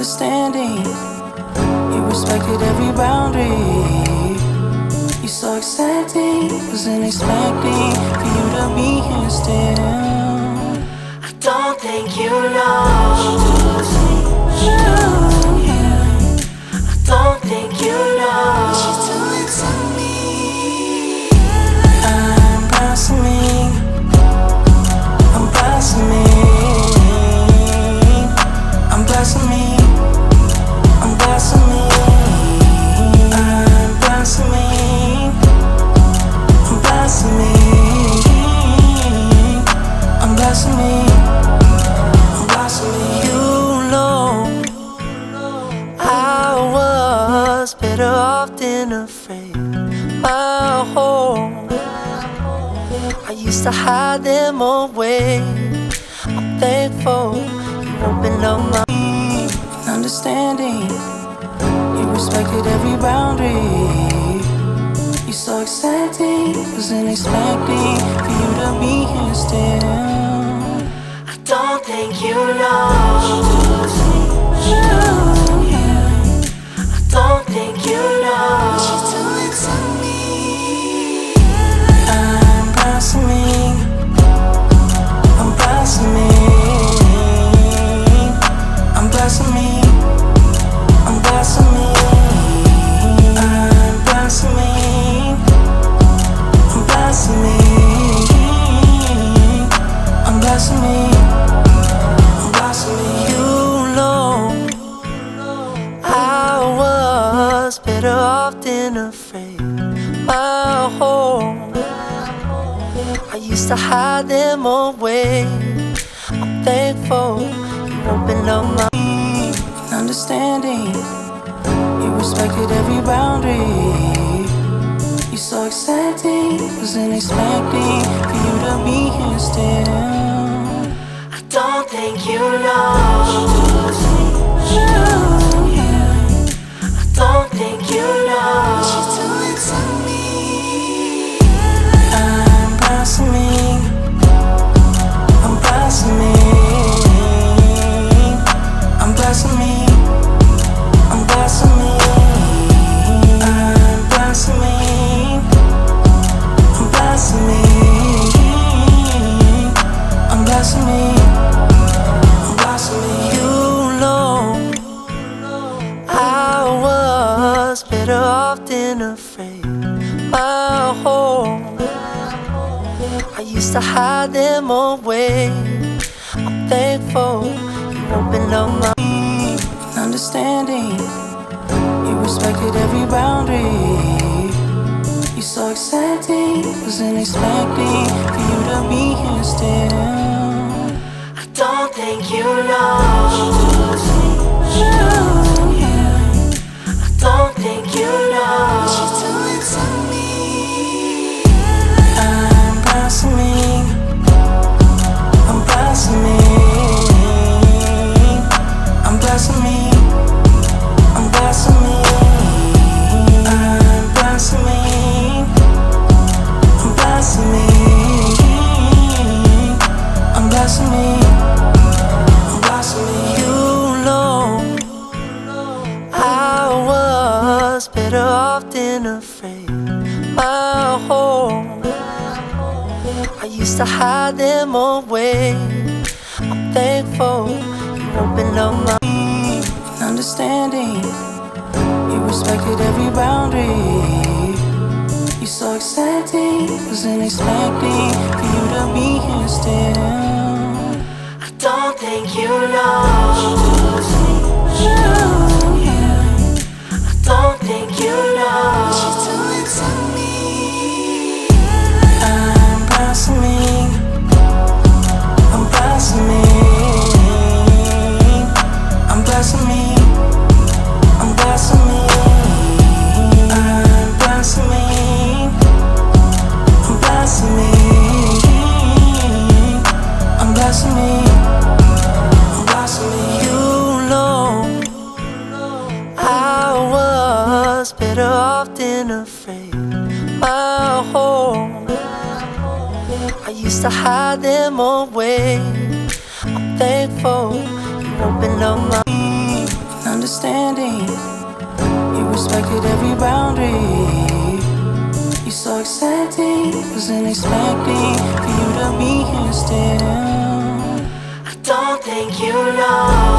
understanding. You respected every boundary. You so accepting, wasn't expecting for you to be here still. I don't think you know. I don't think you know what you're doing to me. I'm blossoming. I'm blossoming. I'm blossoming. I'm blossoming. I'm blossoming. I'm blossoming. I'm blossoming. I'm blossoming. You know I was better off than afraid. My home, I used to hide them away. I'm thankful you opened up my understanding. You respected every boundary. You so accepting, wasn't expecting for you to be here still. I don't think you know. I don't think you know what you're doing to me. I'm blossoming. I'm blossoming. I'm blossoming. I'm blossoming. I'm blossoming. I'm blossoming. I'm blossoming. I'm blossoming. You know I was better off than afraid. My home, I used to hide them away. I'm thankful you opened up my understanding. You respected every boundary. You so accepting, wasn't expecting for you to be here still. I don't think you know. I don't think you know what you're doing to me. I'm blossoming. I'm blossoming. I'm blossoming. I'm blossoming. I'm blossoming. I'm blossoming. I'm blossoming. I'm blossoming. You know I was better off than afraid. My home, I used to hide them away. I'm thankful you opened up my understanding. You respected every boundary. You so accepting, wasn't expecting for you to be here still. I don't think you know. I don't think you know what you're doing to me. I'm blossoming. I'm blossoming. I'm blossoming. I'm blossoming. I'm blossoming. I'm blossoming. I'm blossoming. I'm blossoming. You know I was better off than afraid. My home, I used to hide them away. I'm thankful you opened up my understanding. You respected every boundary. You so accepting, wasn't expecting for you to be here still. I don't think you know. I don't think you know what you're doing to me. I'm blossoming. I'm blossoming. I'm blossoming. I'm blossoming. I'm blossoming. I'm blossoming. I'm blossoming. I'm blossoming. You know I was better off than afraid. My home, I used to hide them away. I'm thankful you opened up my understanding. You respected every boundary. You so accepting, wasn't expecting for you to be here still. I don't think you know